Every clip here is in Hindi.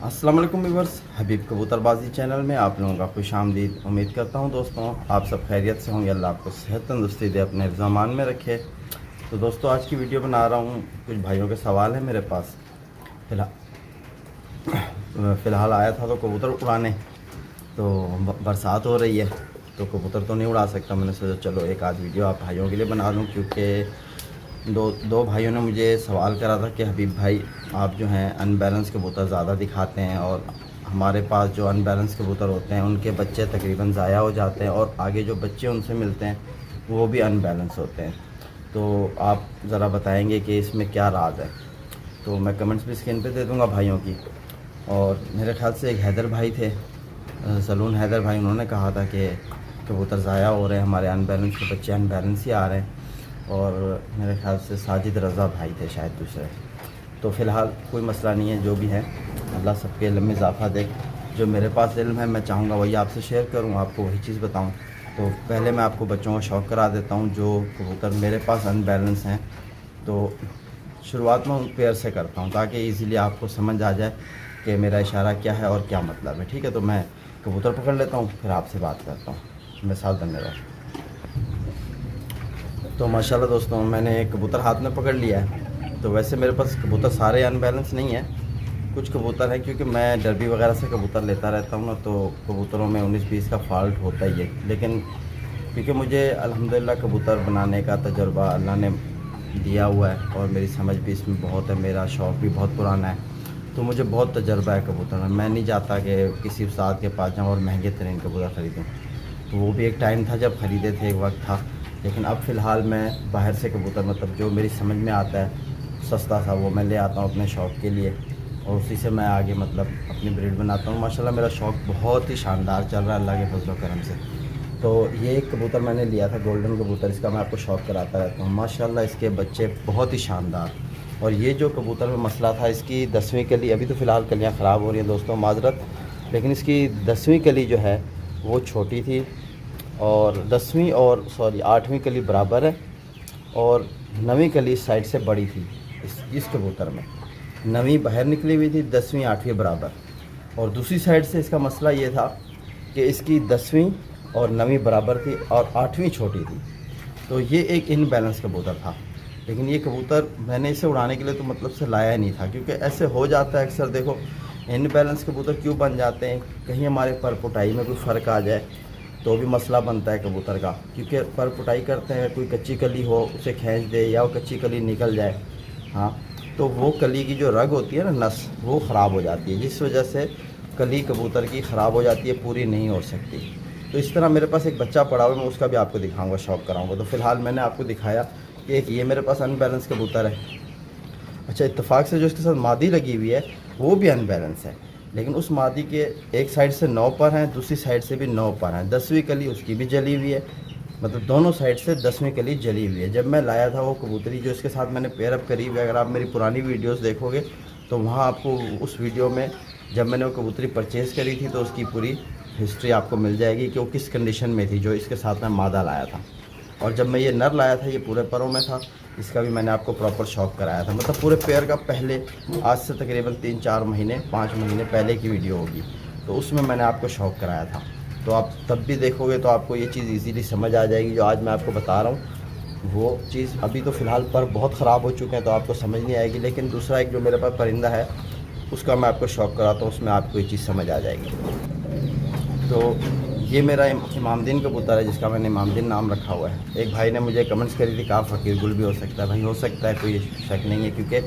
अस्सलाम वालेकुम व्यूअर्स, हबीब कबूतरबाजी चैनल में आप लोगों का खुश आमदीद। उम्मीद करता हूं दोस्तों आप सब खैरियत से होंगे। अल्लाह आपको सेहत तंदुरुस्ती दे, अपने ज़मान में रखे। तो दोस्तों आज की वीडियो बना रहा हूं, कुछ भाइयों के सवाल हैं मेरे पास। फ़िलहाल आया था तो कबूतर उड़ाने, तो बरसात हो रही है तो कबूतर तो नहीं उड़ा सकता। मैंने सोचा चलो एक आध वीडियो आप भाइयों के लिए बना लूँ, क्योंकि दो भाइयों ने मुझे सवाल करा था कि हबीब भाई आप जो हैं अनबैलेंस कबूतर ज़्यादा दिखाते हैं, और हमारे पास जो अनबैलेंस कबूतर होते हैं उनके बच्चे तकरीबन ज़ाया हो जाते हैं, और आगे जो बच्चे उनसे मिलते हैं वो भी अनबैलेंस होते हैं। तो आप ज़रा बताएंगे कि इसमें क्या राज है। तो मैं कमेंट्स भी स्क्रीन पे दे दूँगा भाइयों की। और मेरे ख्याल से एक हैदर भाई थे, सलून हैदर भाई, उन्होंने कहा था कि कबूतर ज़ाया हो रहे हैं, हमारे अनबैलेंस के बच्चे अनबैलेंस ही आ रहे हैं। और मेरे ख्याल से साजिद रज़ा भाई थे शायद दूसरे। तो फ़िलहाल कोई मसला नहीं है, जो भी है अल्लाह सबके इल्म में इजाफ़ा दे। जो मेरे पास इल्म है मैं चाहूँगा वही आपसे शेयर करूँ, आपको वही चीज़ बताऊँ। तो पहले मैं आपको बच्चों का शौक़ करा देता हूँ जो कबूतर मेरे पास अनबैलेंस हैं। तो शुरुआत में पेयर से करता हूँ ताकि ईज़िली आपको समझ आ जाए कि मेरा इशारा क्या है और क्या मतलब है। ठीक है, तो मैं कबूतर पकड़ लेता हूँ फिर आपसे बात करता हूँ। मेरे साथ बने रहो। तो माशाल्लाह दोस्तों मैंने कबूतर हाथ में पकड़ लिया है। तो वैसे मेरे पास कबूतर सारे अनबैलेंस नहीं है, कुछ कबूतर हैं, क्योंकि मैं डरबी वगैरह से कबूतर लेता रहता हूँ ना, तो कबूतरों में 19-20 का फ़ाल्ट होता ही है। लेकिन क्योंकि मुझे अल्हम्दुलिल्लाह कबूतर बनाने का तजुर्बा अल्लाह ने दिया हुआ है और मेरी समझ भी इसमें बहुत है, मेरा शौक़ भी बहुत पुराना है, तो मुझे बहुत तजुर्बा है कबूतर में। मैं नहीं चाहता कि किसी उस्ताद के पास जाऊँ और महंगे तरीन कबूतर ख़रीदूँ। तो वो भी एक टाइम था जब ख़रीदे थे, एक वक्त था। लेकिन अब फ़िलहाल मैं बाहर से कबूतर, मतलब जो मेरी समझ में आता है सस्ता सा, वो मैं ले आता हूँ अपने शौक़ के लिए, और उसी से मैं आगे मतलब अपनी ब्रीड बनाता हूँ। माशाल्लाह मेरा शौक़ बहुत ही शानदार चल रहा है अल्लाह के फज़ल व करम से। तो ये एक कबूतर मैंने लिया था, गोल्डन कबूतर, इसका मैं आपको शौक़ कराता रहता हूँ। माशाल्लाह इसके बच्चे बहुत ही शानदार। और ये जो कबूतर में मसला था, इसकी 10वीं कली, अभी तो फ़िलहाल कलियाँ ख़राब हो रही हैं दोस्तों, माजरत, लेकिन इसकी 10वीं कली जो है वो छोटी थी, और 10वीं और 8वीं कली बराबर है, और 9वीं कली इस साइड से बड़ी थी। इस कबूतर में 9वीं बाहर निकली हुई थी, 10वीं 8वीं बराबर। और दूसरी साइड से इसका मसला ये था कि इसकी 10वीं और 9वीं बराबर थी और 8वीं छोटी थी। तो ये एक इनबैलेंस कबूतर था। लेकिन ये कबूतर मैंने इसे उड़ाने के लिए तो मतलब से लाया ही नहीं था, क्योंकि ऐसे हो जाता है अक्सर। देखो इनबैलेंस कबूतर क्यों बन जाते हैं, कहीं हमारे पर पुटाई में कोई फ़र्क आ जाए तो भी मसला बनता है कबूतर का, क्योंकि पर पुटाई करते हैं, कोई कच्ची कली हो उसे खींच दे या वो कच्ची कली निकल जाए, हाँ, तो वो कली की जो रग होती है ना, नस, वो ख़राब हो जाती है, जिस वजह से कली कबूतर की ख़राब हो जाती है, पूरी नहीं हो सकती। तो इस तरह मेरे पास एक बच्चा पड़ा हुआ है, मैं उसका भी आपको दिखाऊंगा, शौक़ कराऊंगा। तो फ़िलहाल मैंने आपको दिखाया कि एक ये मेरे पास अनबैलेंस कबूतर है। अच्छा, इत्तेफाक से जो इसके साथ मादी लगी हुई है वो भी अनबैलेंस है, लेकिन उस मादी के एक साइड से 9 पर हैं, दूसरी साइड से भी 9 पर हैं। 10वीं कली उसकी भी जली हुई है, मतलब दोनों साइड से 10वीं कली जली हुई है। जब मैं लाया था वो कबूतरी जो इसके साथ मैंने पेयरअप करी हुई है, अगर आप मेरी पुरानी वीडियोस देखोगे तो वहाँ आपको उस वीडियो में जब मैंने वो कबूतरी परचेज़ करी थी तो उसकी पूरी हिस्ट्री आपको मिल जाएगी कि वो किस कंडीशन में थी जो इसके साथ मैं मादा लाया था। और जब मैं ये नर लाया था ये पूरे परों में था, इसका भी मैंने आपको प्रॉपर शौक़ कराया था, मतलब पूरे पेयर का। पहले आज से तकरीबन 3-4 महीने 5 महीने पहले की वीडियो होगी, तो उसमें मैंने आपको शौक़ कराया था। तो आप तब भी देखोगे तो आपको ये चीज़ इजीली समझ आ जाएगी जो आज मैं आपको बता रहा हूँ वो चीज़। अभी तो फ़िलहाल पर बहुत ख़राब हो चुके हैं तो आपको समझ नहीं आएगी, लेकिन दूसरा एक जो मेरे पास परिंदा है उसका मैं आपको शौक़ कराता हूँ, उसमें आपको ये चीज़ समझ आ जाएगी। तो ये मेरा इमामदीन कबूतर है जिसका मैंने इमामदीन नाम रखा हुआ है। एक भाई ने मुझे कमेंट्स करी थी कहा फ़कीर गुल भी हो सकता है। भाई हो सकता है, कोई शक नहीं है, क्योंकि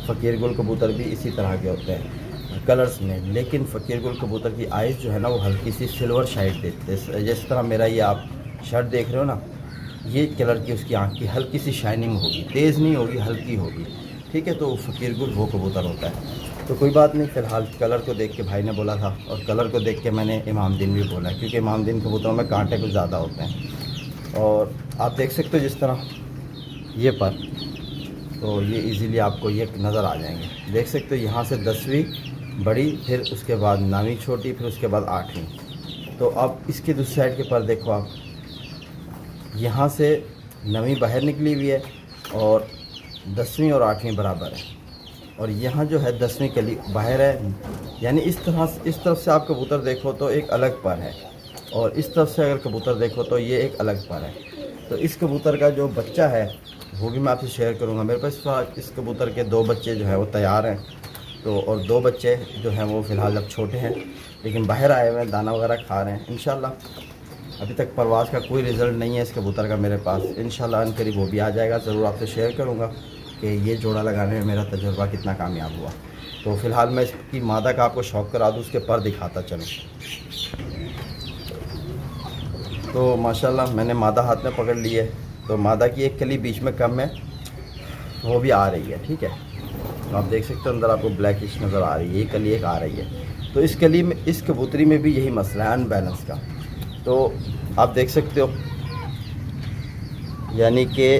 फ़कीर गुल कबूतर भी इसी तरह के होते हैं कलर्स में। लेकिन फ़कीर गुल कबूतर की आइज़ जो है ना वो हल्की सी सिल्वर शाइड देते हैं, जिस तरह मेरा ये आप शर्ट देख रहे हो ना, ये कलर की उसकी आँख की हल्की सी शाइनिंग होगी, तेज़ नहीं होगी, हल्की होगी। ठीक है, तो फ़कीर गुल वो कबूतर होता है। तो कोई बात नहीं, फ़िलहाल कलर को देख के भाई ने बोला था, और कलर को देख के मैंने इमामदीन भी बोला है, क्योंकि इमामदीन कबूतरों में कांटे कुछ ज़्यादा होते हैं। और आप देख सकते हो जिस तरह ये पर, तो ये इजीली आपको ये नज़र आ जाएंगे। देख सकते हो यहाँ से 10वीं बड़ी, फिर उसके बाद 9वीं छोटी, फिर उसके बाद 8वीं। तो अब इसके दूसरी साइड के पर देखो आप, यहाँ से 9वीं बाहर निकली हुई है और 10वीं और 8वीं बराबर है। और यहाँ जो है 10वीं कली बाहर है। यानी इस तरफ से आप कबूतर देखो तो एक अलग पर है, और इस तरफ से अगर कबूतर देखो तो ये एक अलग पर है। तो इस कबूतर का जो बच्चा है वो भी मैं आपसे शेयर करूँगा। मेरे पास इस कबूतर के 2 बच्चे जो हैं वो तैयार हैं, तो और 2 बच्चे जो हैं वो फ़िलहाल अब छोटे हैं, लेकिन बाहर आए हुए हैं, दाना वगैरह खा रहे हैं। इंशाल्लाह अभी तक परवाज़ का कोई रिज़ल्ट नहीं है इस कबूतर का मेरे पास। इंशाल्लाह अनकरीब वो भी आ जाएगा, ज़रूर आपसे शेयर करूँगा कि ये जोड़ा लगाने में मेरा तजुर्बा कितना कामयाब हुआ। तो फ़िलहाल मैं इसकी मादा का आपको शौक़ करा दूँ, उसके पर दिखाता चलूँ। तो माशाल्लाह मैंने मादा हाथ में पकड़ ली है। तो मादा की एक कली बीच में कम है, वो भी आ रही है, ठीक है। तो आप देख सकते हो अंदर आपको ब्लैकिश नज़र आ रही है, ये कली एक आ रही है। तो इस कली में, इस कबूतरी में भी यही मसला है अनबैलेंस का। तो आप देख सकते हो यानी कि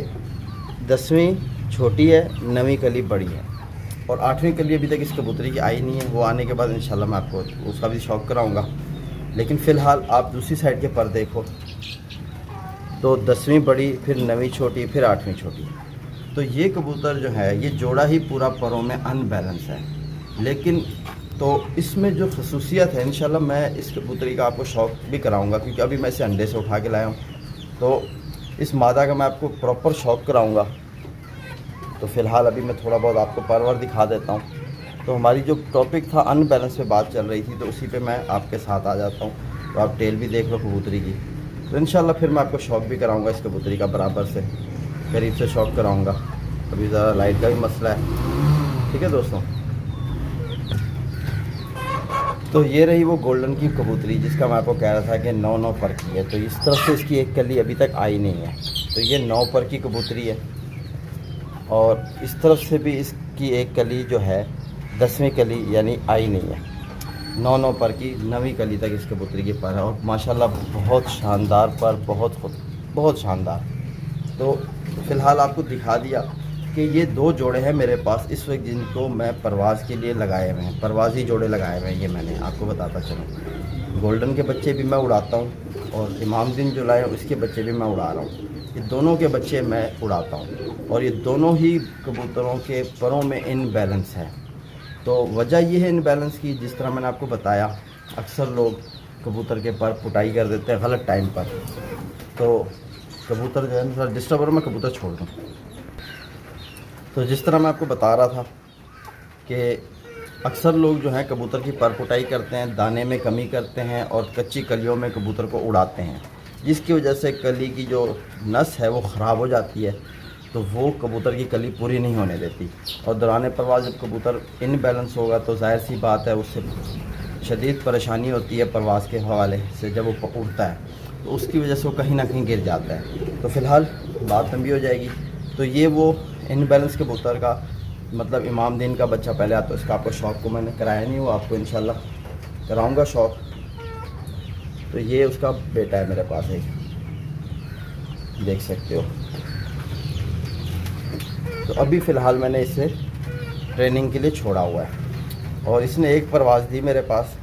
10वीं छोटी है, 9वीं कली बड़ी है, और 8वीं कली अभी तक इस कबूतरी की आई नहीं है। वो आने के बाद इंशाल्लाह मैं आपको उसका भी शौक़ कराऊँगा। लेकिन फ़िलहाल आप दूसरी साइड के पर देखो तो 10वीं बड़ी, फिर 9वीं छोटी, फिर 8वीं छोटी। तो ये कबूतर जो है ये जोड़ा ही पूरा परों में अनबैलेंस है। लेकिन तो इसमें जो खसूसियत है इंशाल्लाह मैं इस कबूतरी का आपको शौक़ भी कराऊंगा, क्योंकि अभी मैं इसे अंडे से उठा के लाया हूँ। तो इस मादा का मैं आपको प्रॉपर शौक़ कराऊंगा। तो फ़िलहाल अभी मैं थोड़ा बहुत आपको परवर दिखा देता हूँ। तो हमारी जो टॉपिक था अनबैलेंस पे बात चल रही थी, तो उसी पे मैं आपके साथ आ जाता हूँ। तो आप टेल भी देख लो कबूतरी की। तो इंशाल्लाह फिर मैं आपको शौक़ भी कराऊंगा इस कबूतरी का, बराबर से करीब से शौक़ कराऊंगा। अभी ज़रा लाइट का भी मसला है, ठीक है दोस्तों। तो ये रही वो गोल्डन की कबूतरी जिसका मैं आपको कह रहा था कि 9 पर की है। तो इस तरफ से इसकी एक कली अभी तक आई नहीं है। तो ये 9 पर की कबूतरी है, और इस तरफ से भी इसकी एक कली जो है 10वीं कली यानी आई नहीं है। 9 पर की 9वीं कली तक इस कबूतरी के पर है, और माशाल्लाह बहुत शानदार पर, बहुत शानदार। तो फ़िलहाल आपको दिखा दिया कि ये 2 जोड़े हैं मेरे पास इस वक्त जिनको मैं परवाज़ के लिए लगाए हुए हैं, परवाज़ी जोड़े लगाए हुए हैं। ये मैंने आपको बताता चलूँ, गोल्डन के बच्चे भी मैं उड़ाता हूँ, और इमामदीन जो लाए उसके बच्चे भी मैं उड़ा रहा हूँ। ये दोनों के बच्चे मैं उड़ाता हूँ, और ये दोनों ही कबूतरों के परों में इनबैलेंस है। तो वजह ये है इनबैलेंस की, जिस तरह मैंने आपको बताया, अक्सर लोग कबूतर के पर पुटाई कर देते हैं गलत टाइम पर। तो कबूतर जो है थोड़ा डिस्टर्ब हो रहा, मैं कबूतर छोड़ दूँ। तो जिस तरह मैं आपको बता रहा था कि अक्सर लोग जो हैं कबूतर की पर पुटाई करते हैं, दाने में कमी करते हैं, और कच्ची कलियों में कबूतर को उड़ाते हैं, जिसकी वजह से कली की जो नस है वो ख़राब हो जाती है। तो वो कबूतर की कली पूरी नहीं होने देती, और दौरान परवाज़ जब कबूतर इनबैलेंस होगा तो जाहिर सी बात है उससे शदीद परेशानी होती है परवाज़ के हवाले से। जब वो उड़ता है तो उसकी वजह से वो कहीं ना कहीं गिर जाता है। तो फ़िलहाल बात लंबी हो जाएगी। तो ये वो इनबैलेंस कबूतर का मतलब इमामदीन का बच्चा पहले आता है, इसका आपको शौक़ को मैंने कराया नहीं, वो आपको इंशाल्लाह कराऊंगा शौक़। तो ये उसका बेटा है मेरे पास, एक देख सकते हो। तो अभी फ़िलहाल मैंने इसे ट्रेनिंग के लिए छोड़ा हुआ है, और इसने एक परवाज़ दी मेरे पास,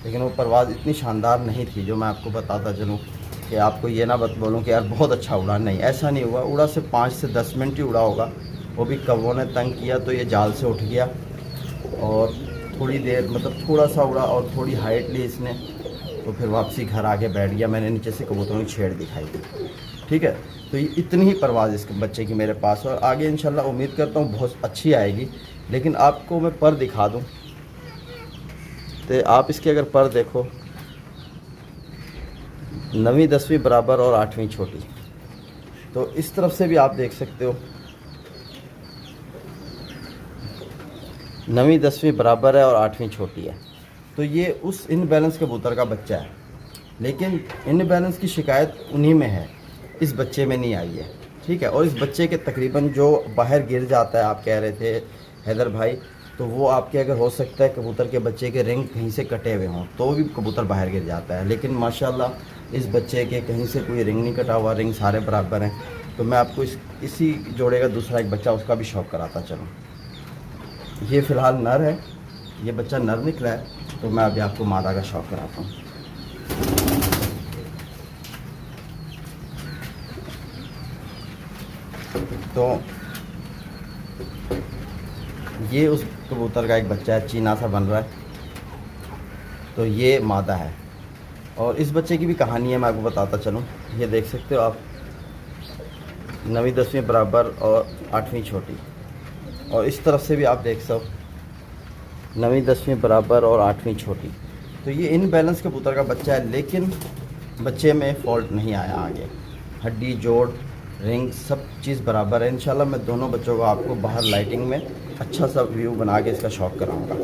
लेकिन वो परवाज़ इतनी शानदार नहीं थी जो मैं आपको बताता चलूँ कि आपको ये ना बोलूँ कि यार बहुत अच्छा उड़ा। नहीं, ऐसा नहीं हुआ। उड़ा सिर्फ 5 से 10 मिनट ही उड़ा होगा, वो भी कौवों ने तंग किया तो ये जाल से उठ गया, और थोड़ी देर मतलब थोड़ा सा उड़ा और थोड़ी हाइट ली इसने, तो फिर वापसी घर आके बैठ गया। मैंने नीचे से कबूतरों की छेड़ दिखाई, ठीक है। तो ये इतनी ही परवाज़ इस बच्चे की मेरे पास, और आगे इंशाल्लाह उम्मीद करता हूँ बहुत अच्छी आएगी। लेकिन आपको मैं पर दिखा दूँ तो आप इसके अगर पर देखो, 9वीं 10वीं बराबर और 8वीं छोटी। तो इस तरफ से भी आप देख सकते हो 9वीं 10वीं बराबर है और 8वीं छोटी है। तो ये उस इनबैलेंस कबूतर का बच्चा है, लेकिन इनबैलेंस की शिकायत उन्हीं में है, इस बच्चे में नहीं आई है, ठीक है। और इस बच्चे के तकरीबन जो बाहर गिर जाता है, आप कह रहे थे हैदर भाई, तो वो आपके अगर हो सकता है कबूतर के बच्चे के रिंग कहीं से कटे हुए हों तो भी कबूतर बाहर गिर जाता है। लेकिन माशाल्लाह इस बच्चे के कहीं से कोई रिंग नहीं कटा हुआ, रिंग सारे बराबर हैं। तो मैं आपको इसी जोड़े का दूसरा एक बच्चा उसका भी शौक़ कराता चलूँ। ये फ़िलहाल नर है, ये बच्चा नर निकला है, तो मैं अभी आपको मादा का शौक़ कराता हूँ। तो ये उस कबूतर का एक बच्चा है, चीना सा बन रहा है। तो ये मादा है। और इस बच्चे की भी कहानी है, मैं आपको बताता चलूँ। ये देख सकते हो आप, 9वीं 10वीं बराबर और 8वीं छोटी। और इस तरफ से भी आप देख सकते 9वीं 10वीं बराबर और 8वीं छोटी। तो ये इनबैलेंस कबूतर का बच्चा है, लेकिन बच्चे में फ़ॉल्ट नहीं आया आगे। हड्डी, जोड़, रिंग सब चीज़ बराबर है। इंशाल्लाह मैं दोनों बच्चों को आपको बाहर लाइटिंग में अच्छा सा व्यू बना के इसका शौक कराऊंगा।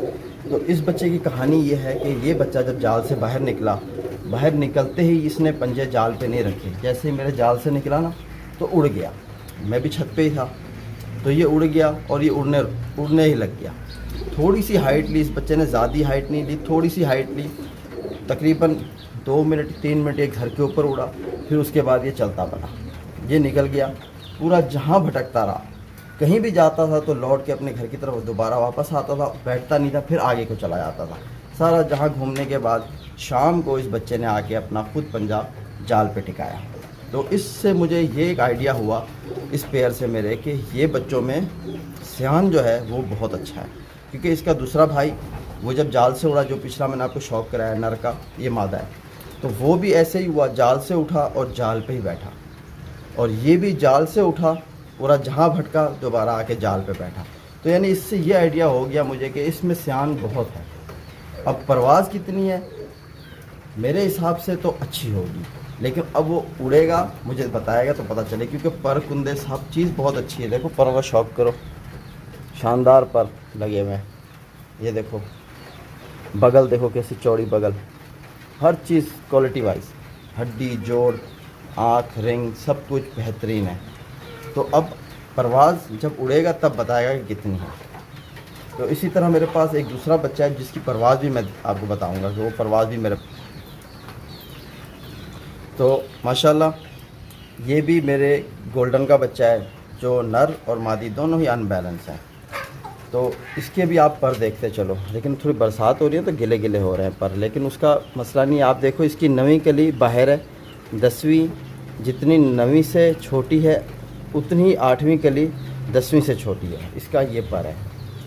तो इस बच्चे की कहानी ये है कि ये बच्चा जब जाल से बाहर निकला, बाहर निकलते ही इसने पंजे जाल पे नहीं रखे। जैसे ही मेरे जाल से निकला ना तो उड़ गया। मैं भी छत पे ही था, तो ये उड़ गया और ये उड़ने ही लग गया। थोड़ी सी हाइट ली इस बच्चे ने, ज़्यादा हाइट नहीं ली, थोड़ी सी हाइट ली। तकरीबन 2 मिनट 3 मिनट एक घर के ऊपर उड़ा, फिर उसके बाद ये चलता बना। ये निकल गया, पूरा जहाँ भटकता रहा, कहीं भी जाता था तो लौट के अपने घर की तरफ दोबारा वापस आता था, बैठता नहीं था, फिर आगे को चला जाता था। सारा जहाँ घूमने के बाद शाम को इस बच्चे ने आके अपना खुद पंजा जाल पे टिकाया। तो इससे मुझे ये एक आइडिया हुआ इस पेयर से मेरे कि ये बच्चों में सियान जो है वो बहुत अच्छा है। क्योंकि इसका दूसरा भाई वो जब जाल से उड़ा, जो पिछला मैंने आपको शौक कराया नर का, ये मादा है, तो वो भी ऐसे ही हुआ, जाल से उठा और जाल पे ही बैठा। और ये भी जाल से उठा, पूरा जहाँ भटका दोबारा आके जाल पे बैठा। तो यानी इससे ये आइडिया हो गया मुझे कि इसमें सियान बहुत है। अब परवाज़ कितनी है मेरे हिसाब से तो अच्छी होगी, लेकिन अब वो उड़ेगा मुझे बताएगा तो पता चले। क्योंकि पर कुंदे सब चीज़ बहुत अच्छी है। देखो परों का शौक करो, शानदार पर लगे हुए हैं। ये देखो बगल, देखो कैसी चौड़ी बगल, हर चीज़ क्वालिटी वाइज, हड्डी, जोड़, आँख, रिंग सब कुछ बेहतरीन है। तो अब परवाज़ जब उड़ेगा तब बताएगा कि कितनी है। तो इसी तरह मेरे पास एक दूसरा बच्चा है जिसकी परवाज़ भी मैं आपको बताऊंगा कि वो परवाज़ भी मेरे। तो माशाल्लाह ये भी मेरे गोल्डन का बच्चा है, जो नर और मादी दोनों ही अनबैलेंस हैं। तो इसके भी आप पर देखते चलो। लेकिन थोड़ी बरसात हो रही है तो गिले गिले हो रहे हैं पर, लेकिन उसका मसला नहीं। आप देखो इसकी 9वीं कली बाहर है, 10वीं जितनी 9वीं से छोटी है उतनी 8वीं कली 10वीं से छोटी है। इसका ये पर है,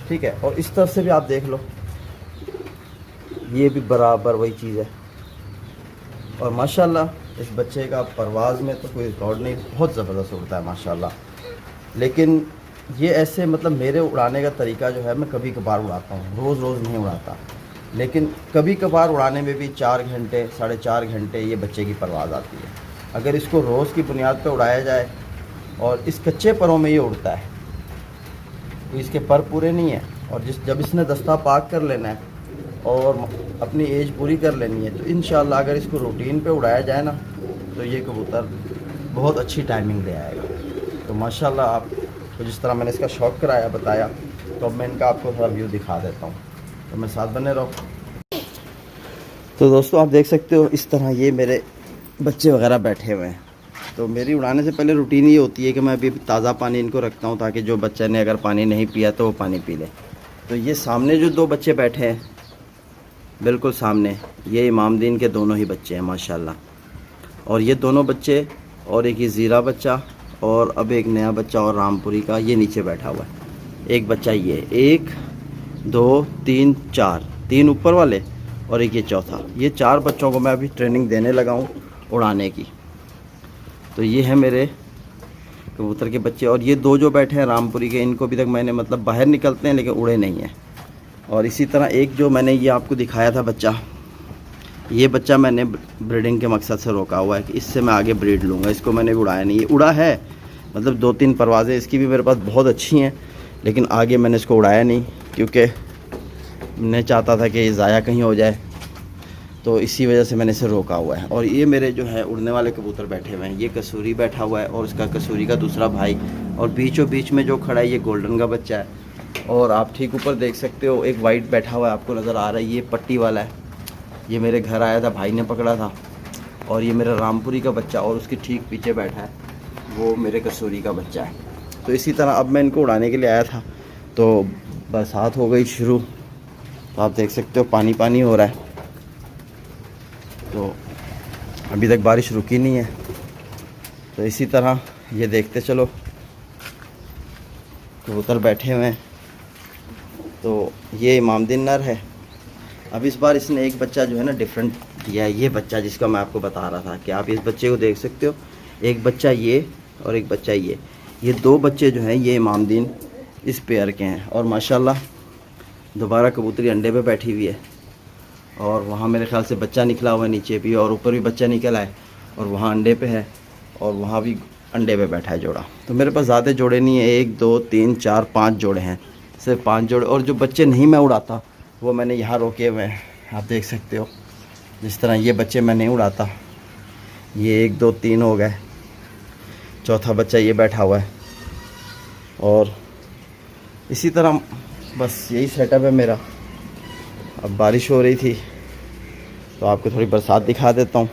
ठीक है। और इस तरफ से भी आप देख लो, ये भी बराबर वही चीज़ है। और माशाल्लाह इस बच्चे का परवाज़ में तो कोई रिकॉर्ड नहीं, बहुत ज़बरदस्त उड़ता है माशाल्लाह। लेकिन ये ऐसे मतलब मेरे उड़ाने का तरीका जो है, मैं कभी कभार उड़ाता हूँ, रोज़ रोज़ नहीं उड़ाता। लेकिन कभी कभार उड़ाने में भी 4 घंटे 4.5 घंटे ये बच्चे की परवाज़ आती है। अगर इसको रोज़ की बुनियाद पर उड़ाया जाए, और इस कच्चे परों में ये उड़ता है, तो इसके पर पूरे नहीं है। और जब इसने दस्ता पाक कर लेना है और अपनी एज पूरी कर लेनी है, तो इंशाल्लाह अगर इसको रूटीन पे उड़ाया जाए ना, तो ये कबूतर बहुत अच्छी टाइमिंग दे आएगा। तो माशाल्लाह आपको जिस तरह मैंने इसका शौक कराया बताया, तो अब मैं इनका आपको थोड़ा व्यू दिखा देता हूँ, तो मैं साथ बने रहो। तो दोस्तों आप देख सकते हो इस तरह ये मेरे बच्चे वगैरह बैठे हुए हैं। तो मेरी उड़ाने से पहले रूटीन ये होती है कि मैं अभी ताज़ा पानी इनको रखता हूँ, ताकि जो बच्चे ने अगर पानी नहीं पिया तो वो पानी पी ले। तो ये सामने जो 2 बच्चे बैठे हैं बिल्कुल सामने, ये इमामदीन के दोनों ही बच्चे हैं माशाल्लाह। और ये दोनों बच्चे और एक ये ज़ीरा बच्चा और अब एक नया बच्चा और रामपुरी का ये नीचे बैठा हुआ है। एक बच्चा ये 1 2 3 4, 3 ऊपर वाले और एक ये चौथा। ये 4 बच्चों को मैं अभी ट्रेनिंग देने लगा हूँ उड़ाने की। तो ये है मेरे कबूतर के बच्चे। और ये 2 जो बैठे हैं रामपुरी के, इनको अभी तक मैंने मतलब बाहर निकलते हैं लेकिन उड़े नहीं हैं। और इसी तरह एक जो मैंने ये आपको दिखाया था बच्चा, ये बच्चा मैंने ब्रीडिंग के मकसद से रोका हुआ है कि इससे मैं आगे ब्रीड लूँगा। इसको मैंने भी उड़ाया नहीं, ये उड़ा है मतलब 2-3 परवाज़ें इसकी भी मेरे पास बहुत अच्छी हैं, लेकिन आगे मैंने इसको उड़ाया नहीं क्योंकि मैं चाहता था कि ये ज़ाया कहीं हो जाए। तो इसी वजह से मैंने इसे रोका हुआ है। और ये मेरे जो है उड़ने वाले कबूतर बैठे हुए हैं, ये कसूरी बैठा हुआ है और उसका कसूरी का दूसरा भाई, और बीचों बीच में जो खड़ा है ये गोल्डन का बच्चा है। और आप ठीक ऊपर देख सकते हो एक वाइट बैठा हुआ है, आपको नज़र आ रहा है, ये पट्टी वाला है। ये मेरे घर आया था, भाई ने पकड़ा था। और ये मेरा रामपुरी का बच्चा, और उसके ठीक पीछे बैठा है वो मेरे कसूरी का बच्चा है। तो इसी तरह अब मैं इनको उड़ाने के लिए आया था, तो बरसात हो गई शुरू। तो आप देख सकते हो पानी पानी हो रहा है। तो अभी तक बारिश रुकी नहीं है। तो इसी तरह ये देखते चलो, कबूतर बैठे हुए हैं। तो ये इमामदीन नर है। अब इस बार इसने एक बच्चा जो है ना डिफरेंट दिया है। ये बच्चा जिसका मैं आपको बता रहा था कि आप इस बच्चे को देख सकते हो, एक बच्चा ये और एक बच्चा ये 2 बच्चे जो हैं ये इमामदीन इस पेयर के हैं। और माशाल्लाह दोबारा कबूतरी अंडे पे बैठी हुई है, और वहाँ मेरे ख्याल से बच्चा निकला हुआ है नीचे भी, और ऊपर भी बच्चा निकला है, और वहाँ अंडे पे है, और वहाँ भी अंडे पे बैठा है जोड़ा। तो मेरे पास ज़्यादा जोड़े नहीं है, 1 2 3 4 5 जोड़े हैं, सिर्फ 5 जोड़े। और जो बच्चे नहीं मैं उड़ाता वो मैंने यहाँ रोके हुए हैं, आप देख सकते हो। जिस तरह ये बच्चे मैं नहीं उड़ाता, ये 1 2 3 हो गए, चौथा बच्चा ये बैठा हुआ है। और इसी तरह बस यही सेटअप है मेरा। अब बारिश हो रही थी तो आपको थोड़ी बरसात दिखा देता हूँ।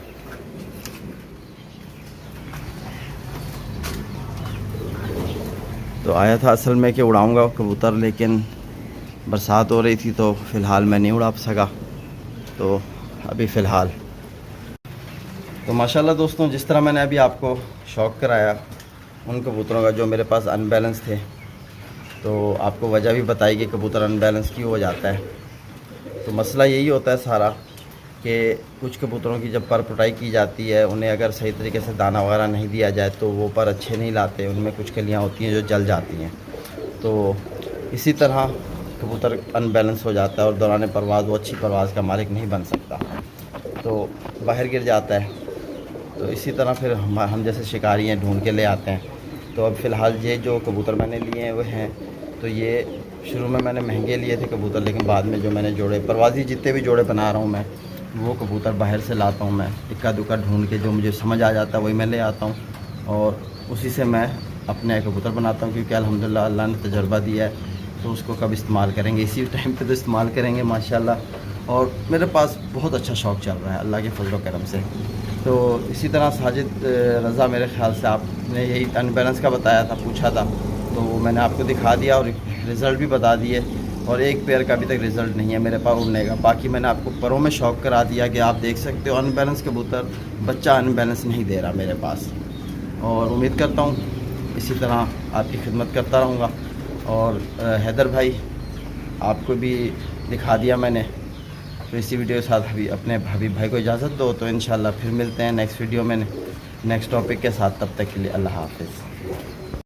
तो आया था असल में कि उड़ाऊंगा कबूतर, लेकिन बरसात हो रही थी तो फ़िलहाल मैं नहीं उड़ा सका। तो अभी फ़िलहाल तो माशाल्लाह दोस्तों, जिस तरह मैंने अभी आपको शौक़ कराया उन कबूतरों का जो मेरे पास अनबैलेंस थे, तो आपको वजह भी बताई कि कबूतर अनबैलेंस क्यों हो जाता है। तो मसला यही होता है सारा कि कुछ कबूतरों की जब पर पुटाई की जाती है, उन्हें अगर सही तरीके से दाना वगैरह नहीं दिया जाए तो वो पर अच्छे नहीं लाते, उनमें कुछ कलियाँ होती हैं जो जल जाती हैं। तो इसी तरह कबूतर अनबैलेंस हो जाता है और दौरान परवाज़ वो अच्छी परवाज़ का मालिक नहीं बन सकता, तो बाहर गिर जाता है। तो इसी तरह फिर हम जैसे शिकारी हैं ढूंढ के ले आते हैं। तो अब फ़िलहाल ये जो कबूतर मैंने लिए हैं वो हैं, तो ये शुरू में मैंने महंगे लिए थे कबूतर, लेकिन बाद में जो मैंने जोड़े परवाज़ी जितने भी जोड़े बना रहा हूँ मैं, वो कबूतर बाहर से लाता हूँ मैं, इक्का दुक्का ढूंढ के, जो मुझे समझ आ जाता है वही मैं ले आता हूँ, और उसी से मैं अपने कबूतर बनाता हूँ। क्योंकि अल्हम्दुलिल्लाह अल्लाह ने तजर्बा दिया है, तो उसको कब इस्तेमाल करेंगे, इसी टाइम पे तो इस्तेमाल करेंगे माशाल्लाह। और मेरे पास बहुत अच्छा शौक़ चल रहा है अल्लाह के फजल करम से। तो इसी तरह साजिद रज़ा, मेरे ख्याल से आपने यही अनबैलेंस का बताया था, पूछा था, तो वो मैंने आपको दिखा दिया और रिज़ल्ट भी बता दिए। और एक पेयर का अभी तक रिज़ल्ट नहीं है मेरे पास उड़ने का। बाकी मैंने आपको परों में शौक़ करा दिया कि आप देख सकते हो अनबैलेंस कबूतर, बच्चा अनबैलेंस नहीं दे रहा मेरे पास। और उम्मीद करता हूँ इसी तरह आपकी खिदमत करता रहूँगा। और हैदर भाई आपको भी दिखा दिया मैंने। तो इसी वीडियो के साथ अभी अपने हबीब भाई को इजाज़त दो, तो इंशाल्लाह फिर मिलते हैं नेक्स्ट वीडियो में नेक्स्ट टॉपिक के साथ। तब तक के लिए अल्लाह हाफ़िज़।